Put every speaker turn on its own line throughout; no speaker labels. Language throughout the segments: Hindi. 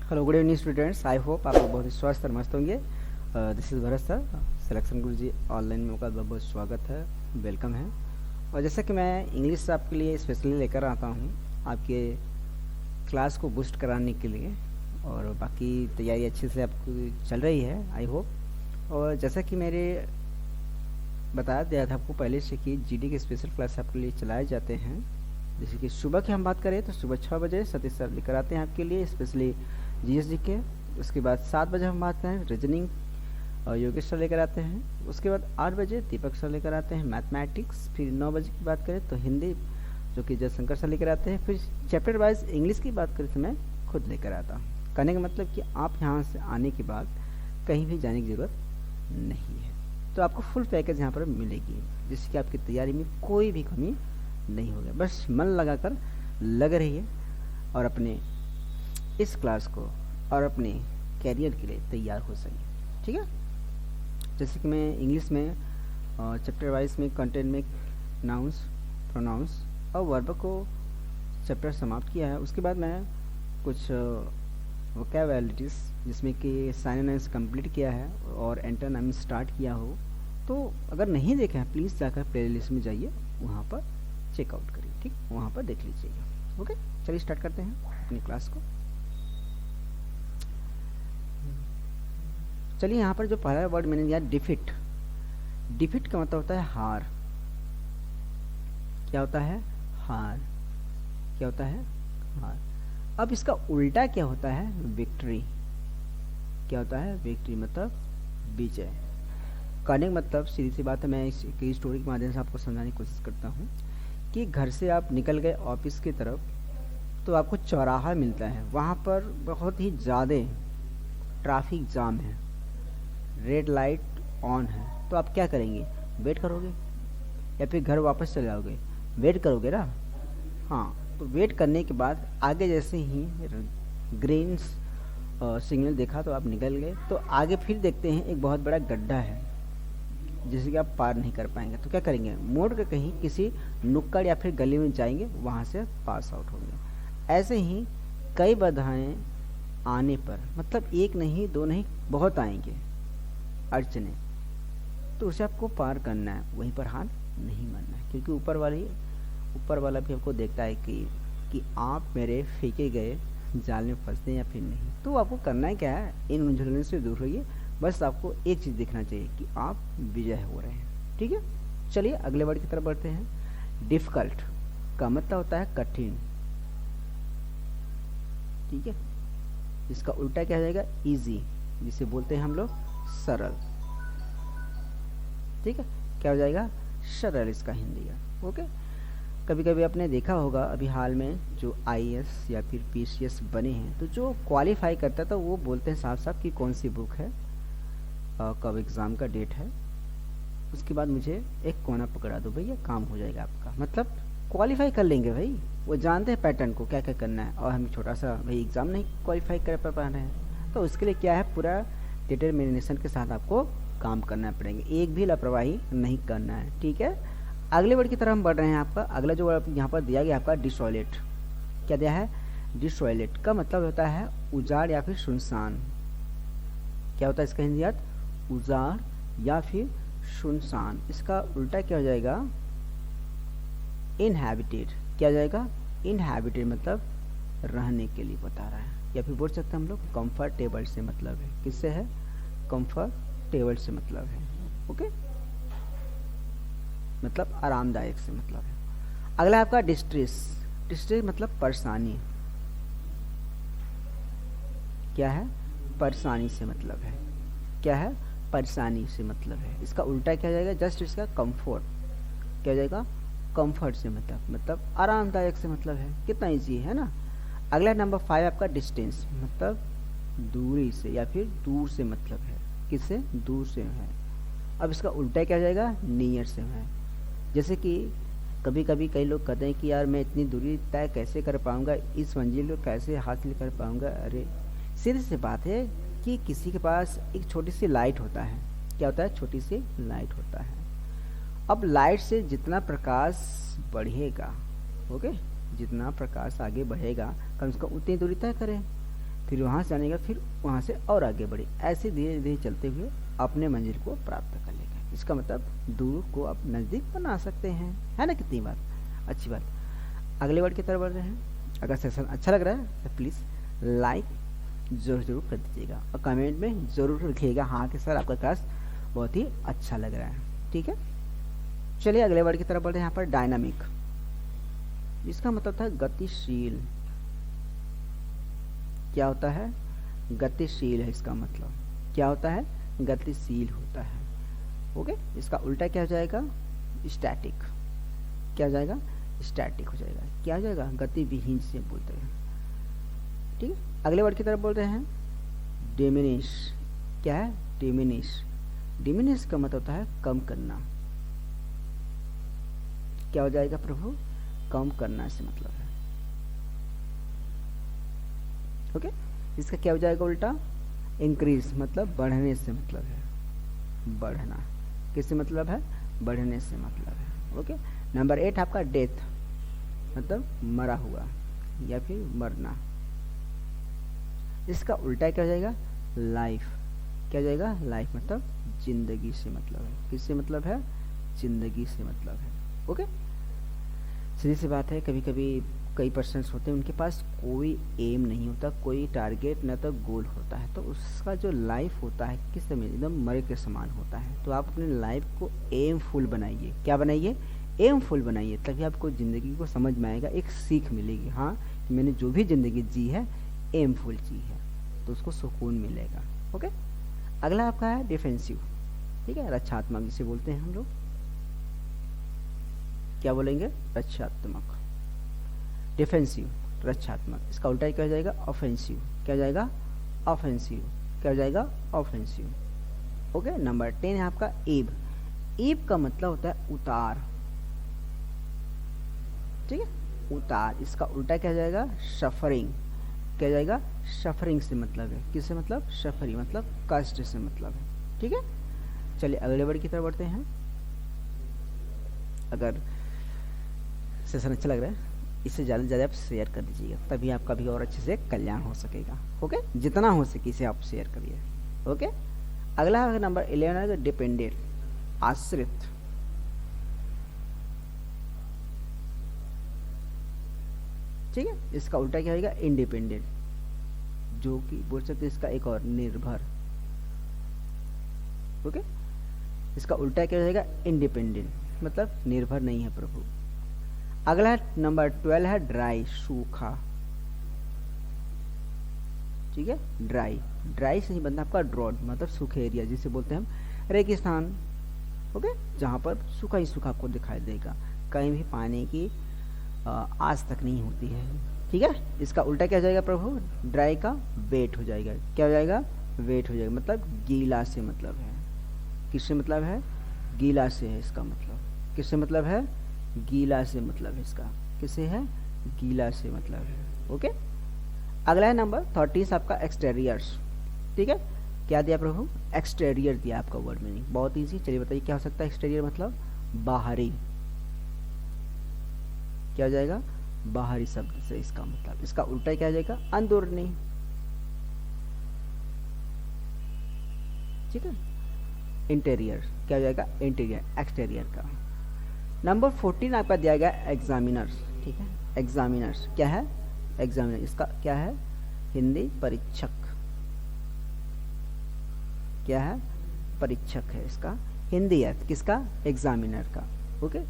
Hello good evening students. I hope आप लोग बहुत ही स्वस्थ और मस्त होंगे। This is Bharat sir, selection Guru ji online में आपका बहुत बहुत स्वागत है, वेलकम है। और जैसा कि मैं इंग्लिश आपके लिए स्पेशली लेकर आता हूँ आपके क्लास को बूस्ट कराने के लिए, और बाकी तैयारी अच्छे से आपको चल रही है आई होप। और जैसा कि मेरे बताया दिया था आपको पहले से कि जीडी के स्पेशल क्लास आपके लिए चलाए जाते हैं। जैसे कि सुबह की हम बात करें तो सुबह 6 बजे सतीश सर लेकर आते हैं आपके लिए स्पेशली जीएसडी के। उसके बाद 7 बजे हम बात करें रीजनिंग और योगेश सर लेकर आते हैं। उसके बाद 8 बजे दीपक सर लेकर आते हैं मैथमेटिक्स। फिर 9 बजे की बात करें तो हिंदी जो कि जयशंकर सर लेकर आते हैं। फिर चैप्टर वाइज इंग्लिश की बात करें तो मैं खुद लेकर आता हूँ। कहने का मतलब कि आप यहाँ से आने के बाद कहीं भी जाने की ज़रूरत नहीं है, तो आपको फुल पैकेज यहाँ पर मिलेगी, जिससे कि आपकी तैयारी में कोई भी कमी नहीं होगा। बस मन लगाकर लग रही और अपने इस क्लास को और अपने कैरियर के लिए तैयार हो सके। ठीक है, जैसे कि मैं इंग्लिश में चैप्टर वाइज में कंटेंट में नाउंस, प्रोनाउंस और वर्ब को चैप्टर समाप्त किया है। उसके बाद मैं कुछ वोकैबुलरीज जिसमें कि साइनोनिम्स कंप्लीट किया है और एंटोनिम्स स्टार्ट किया हो, तो अगर नहीं देखा है प्लीज़ जाकर प्लेलिस्ट में जाइए, वहाँ पर चेकआउट करिए। ठीक, वहाँ पर देख लीजिएगा। ओके, चलिए स्टार्ट करते हैं अपनी क्लास को। चलिए यहाँ पर जो पहला वर्ड मैंने दिया डिफीट। डिफीट का मतलब होता है हार। क्या होता है? हार। क्या होता है? हार। अब इसका उल्टा क्या होता है? विक्ट्री। क्या होता है? विक्ट्री मतलब विजय। कहने का मतलब सीधी सी बात है, मैं इस स्टोरी के माध्यम से आपको समझाने की कोशिश करता हूँ कि घर से आप निकल गए ऑफिस की तरफ, तो आपको चौराहा मिलता है, वहाँ पर बहुत ही ज़्यादा ट्रैफिक जाम है, रेड लाइट ऑन है, तो आप क्या करेंगे? वेट करोगे या फिर घर वापस चले जाओगे? वेट करोगे ना। हाँ, तो वेट करने के बाद आगे जैसे ही ग्रीन सिग्नल देखा तो आप निकल गए, तो आगे फिर देखते हैं एक बहुत बड़ा गड्ढा है जिसे कि आप पार नहीं कर पाएंगे, तो क्या करेंगे? मोड़ के कहीं किसी नुक्कड़ या फिर गली में जाएंगे, वहाँ से पास आउट होंगे। ऐसे ही कई बाधाएं आने पर, मतलब एक नहीं दो नहीं बहुत आएंगे अड़चने, तो उसे आपको पार करना है, वहीं पर हार नहीं मानना है, क्योंकि ऊपर वाला भी आपको देखता है कि आप मेरे फेंके गए जाल में फंसते हैं या फिर नहीं। तो आपको करना है क्या है? इन उलझनों से दूर होइए, बस आपको एक चीज़ दिखना चाहिए कि आप विजय हो रहे हैं। ठीक है, चलिए अगले वर्ड की तरफ बढ़ते हैं। डिफिकल्ट का मतलब होता है कठिन। ठीक है, इसका उल्टा क्या हो जाएगा? इजी, जिसे बोलते हैं हम लोग सरल। ठीक है, क्या हो जाएगा? सरल इसका हिंदी है। ओके, कभी कभी आपने देखा होगा अभी हाल में जो आईएएस या फिर पीसीएस बने हैं, तो जो क्वालिफाई करता है तो वो बोलते हैं साफ साफ कि कौन सी बुक है, कब एग्ज़ाम का डेट है, उसके बाद मुझे एक कोना पकड़ा दो भैया, काम हो जाएगा आपका। मतलब क्वालिफाई कर लेंगे भाई, वो जानते हैं पैटर्न को क्या क्या करना है, और हम छोटा सा भाई एग्ज़ाम नहीं क्वालिफाई कर पा रहे हैं, तो उसके लिए क्या है, पूरा डिटर्मिनेशन के साथ आपको काम करना पड़ेंगे, एक भी लापरवाही नहीं करना है। ठीक है, अगले वर्ड की तरफ हम बढ़ रहे हैं। आपका अगला जो वर्ड यहाँ पर दिया गया आपका डिसॉइलेट। क्या दिया है? डिसॉइलेट का मतलब होता है उजाड़ या फिर सुनसान। क्या होता है इसका हिंदी अर्थ? उजाड़ या फिर सुनसान। इसका उल्टा क्या हो जाएगा? इनहैबिटेड। क्या हो जाएगा? इनहैबिटेड मतलब रहने के लिए बता रहा है, या फिर बोल सकते हैं हम लोग कंफर्टेबल से मतलब है। किससे है? कंफर्टेबल से मतलब है। ओके, मतलब आरामदायक से मतलब है। अगला आपका डिस्ट्रेस। डिस्ट्रेस मतलब परेशानी। क्या है? परेशानी से मतलब है। क्या है? परेशानी से मतलब है। इसका उल्टा क्या हो जाएगा? जस्ट इसका कंफर्ट। क्या हो जाएगा? कंफर्ट से मतलब आरामदायक से मतलब है। कितना इजी है ना। अगला नंबर 5 आपका डिस्टेंस, मतलब दूरी से या फिर दूर से मतलब है। किससे? दूर से है। अब इसका उल्टा क्या हो जाएगा? नियर से है। जैसे कि कभी कभी कई लोग कहते हैं कि यार मैं इतनी दूरी तय कैसे कर पाऊंगा, इस मंजिल को कैसे हासिल कर पाऊंगा। अरे सीधी सी बात है कि किसी के पास एक छोटी सी लाइट होता है। क्या होता है? छोटी सी लाइट होता है। अब लाइट से जितना प्रकाश बढ़ेगा, ओके, जितना प्रकाश आगे बढ़ेगा कम से कम उतनी दूरी तय करें। फिर वहाँ से जाने का, फिर वहाँ से और आगे बढ़े, ऐसे धीरे धीरे चलते हुए अपने मंजिल को प्राप्त कर लेगा। इसका मतलब दूर को आप नज़दीक बना सकते हैं, है ना। कितनी बात अच्छी बात। अगले वर्ड की तरफ बढ़ रहे हैं। अगर सेशन अच्छा लग रहा है तो प्लीज़ लाइक ज़रूर कर दीजिएगा और कमेंट में ज़रूर लिखिएगा हाँ कि सर आपका क्लास बहुत ही अच्छा लग रहा है। ठीक है, चलिए अगले वर्ड की तरफ बढ़ते हैं। यहाँ पर डायनामिक, इसका मतलब था गतिशील। क्या होता है? गतिशील है इसका मतलब। क्या होता है? गतिशील होता है। ओके, इसका उल्टा क्या हो जाएगा? स्टैटिक। क्या हो जाएगा? स्टैटिक हो जाएगा। क्या हो जाएगा? गतिविहीन से बोलते हैं। ठीक है, अगले वर्ड की तरफ बोल रहे हैं डिमिनिश। क्या है? डिमिनिश। डिमिनिश का मतलब होता है कम करना। क्या हो जाएगा प्रभु? कम करना से मतलब है। ओके, इसका क्या हो जाएगा उल्टा? इंक्रीज, मतलब बढ़ने से मतलब है। बढ़ना किससे मतलब है? बढ़ने से मतलब है। ओके, नंबर 8 आपका डेथ, मतलब मरा हुआ या फिर मरना। इसका उल्टा क्या हो जाएगा? लाइफ। क्या हो जाएगा? लाइफ मतलब जिंदगी से मतलब है। किससे मतलब है? जिंदगी से मतलब है। ओके, सीधी सी बात है, कभी कभी कई पर्सन्स होते हैं उनके पास कोई एम नहीं होता, कोई टारगेट न तो गोल होता है, तो उसका जो लाइफ होता है किस तरह एकदम मरे के समान होता है। तो आप अपने लाइफ को एम फुल बनाइए। क्या बनाइए? एम फुल बनाइए, तभी आपको ज़िंदगी को समझ में आएगा, एक सीख मिलेगी हाँ कि मैंने जो भी ज़िंदगी जी है एम फुल जी है, तो उसको सुकून मिलेगा। ओके, अगला आपका है डिफेंसिव। ठीक है, रक्षात्मक जिसे बोलते हैं हम लोग। क्या बोलेंगे? रक्षात्मक। डिफेंसिव, रक्षात्मक। इसका उल्टा क्या हो जाएगा? ऑफेंसिव। क्या हो जाएगा? ऑफेंसिव। क्या हो जाएगा? ऑफेंसिव। ओके, नंबर 10 है आपका ईब। ईब का मतलब होता है उतार। ठीक है, उतार। इसका उल्टा क्या हो जाएगा? सफरिंग। क्या हो जाएगा? सफरिंग से मतलब है। किससे मतलब? सफरिंग मतलब कष्ट से मतलब है। ठीक है, चलिए अगले वर्ड की तरफ बढ़ते हैं। अगर सेशन अच्छा लग रहा है इसे ज़्यादा से ज़्यादा आप शेयर कर दीजिएगा, तभी आपका भी और अच्छे से कल्याण हो सकेगा। ओके, जितना हो सके इसे आप शेयर करिए। ओके, अगला है नंबर 11 है डिपेंडेंट, आश्रित। ठीक है, इसका उल्टा क्या होगा? इंडिपेंडेंट, जो कि बोल सकते हैं इसका एक और निर्भर। ओके, इसका उल्टा क्या हो जाएगा? इंडिपेंडेंट, मतलब निर्भर नहीं है प्रभु। अगला है नंबर 12 है ड्राई, सूखा। ठीक है, ड्राई। ड्राई से ही बनता है आपका ड्रॉट, मतलब सूखे एरिया जिसे बोलते हैं हम रेगिस्तान। ओके, जहाँ पर सूखा ही सूखा आपको दिखाई देगा, कहीं भी पानी की आस तक नहीं होती है। ठीक है, इसका उल्टा क्या हो जाएगा प्रभु? ड्राई का वेट हो जाएगा। क्या हो जाएगा? वेट हो जाएगा, मतलब गीला से मतलब है। किससे मतलब है? गीला से है इसका मतलब। किससे मतलब है? गीला से मतलब है इसका। किससे है? गीला से मतलब है। ओके, अगला है नंबर 30 आपका एक्सटेरियर्स। ठीक है, क्या दिया प्रभु? एक्सटेरियर दिया आपका वर्ड मीनिंग। बहुत ईजी, चलिए बताइए क्या हो सकता है एक्सटेरियर मतलब? बाहरी। क्या हो जाएगा? बाहरी शब्द से इसका मतलब। इसका उल्टा क्या हो जाएगा? अंदरूनी। ठीक है, इंटीरियर। क्या हो जाएगा? इंटीरियर, एक्सटीरियर का। नंबर 14 आपका दिया गया एग्जामिनर्स। ठीक है, एग्जामिनर्स क्या है? एग्जामिनर, इसका क्या है? हिंदी परीक्षक। क्या है? परीक्षक है इसका हिंदी है। किसका? एग्जामिनर का। ओके,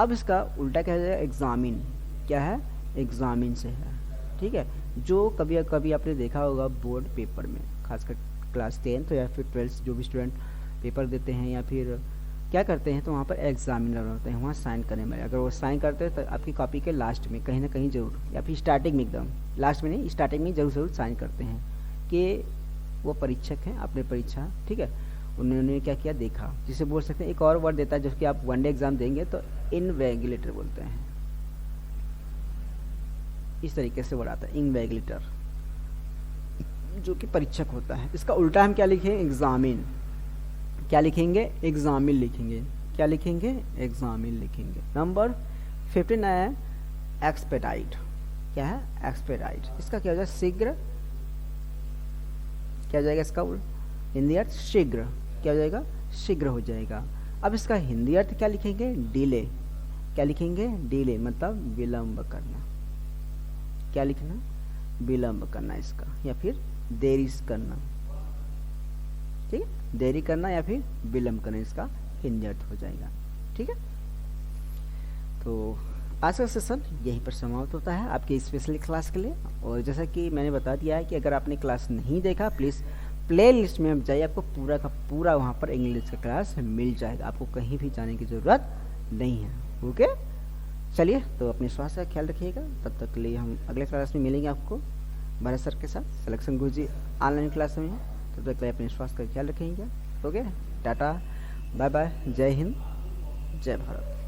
अब इसका उल्टा क्या हो जाएगा? एग्जामिन। क्या है? एग्जामिन से है। ठीक है, जो कभी कभी आपने देखा होगा बोर्ड पेपर में, खासकर क्लास 10 या फिर 12 जो भी स्टूडेंट पेपर देते हैं या फिर क्या करते हैं, तो वहाँ पर एग्जामिनर होते हैं, वहाँ साइन करने में। अगर वो साइन करते हैं तो आपकी कॉपी के लास्ट में कहीं ना कहीं जरूर, या फिर स्टार्टिंग में, एकदम लास्ट में नहीं, स्टार्टिंग में जरूर साइन करते हैं कि वो परीक्षक हैं अपने परीक्षा। ठीक है, उन्होंने क्या किया देखा, जिसे बोल सकते हैं एक और वर्ड देता है, जो कि आप वनडे एग्जाम देंगे तो इनवेगिलेटर बोलते हैं। इस तरीके से वर्ड आता है इनवेगिलेटर, जो कि परीक्षक होता है। इसका उल्टा हम क्या लिखें? एग्जामिन। क्या लिखेंगे? एग्जामिन लिखेंगे। क्या लिखेंगे? एग्जामिन लिखेंगे। नंबर 15 है एक्सपेडाइट। क्या है? एक्सपेडाइट। इसका क्या हो जाए? शीघ्र क्या हो जाएगा इसका हिंदी अर्थ शीघ्र, क्या हो जाएगा शीघ्र हो जाएगा। अब इसका हिंदी अर्थ क्या लिखेंगे डिले, क्या लिखेंगे डिले मतलब विलंब करना, क्या लिखना विलंब करना इसका, या फिर देरी करना, ठीक है, देरी करना या फिर विलंब करना इसका हिंदी अर्थ हो जाएगा। ठीक है, तो आज का सेशन यहीं पर समाप्त होता है आपकी स्पेशल क्लास के लिए। और जैसा कि मैंने बता दिया है कि अगर आपने क्लास नहीं देखा प्लीज़ प्ले लिस्ट में आप जाइए, आपको पूरा का पूरा वहाँ पर इंग्लिश का क्लास मिल जाएगा, आपको कहीं भी जाने की ज़रूरत नहीं है। ओके, चलिए तो अपने स्वास्थ्य का ख्याल रखिएगा, तब तक के लिए हम अगले क्लास में मिलेंगे आपको भरत सर के साथ सिलेक्शन गुरुजी ऑनलाइन क्लास में। तब तक के लिए अपने स्वास्थ्य का ख्याल रखेंगे। ओके, टाटा बाय बाय, जय हिंद जय भारत।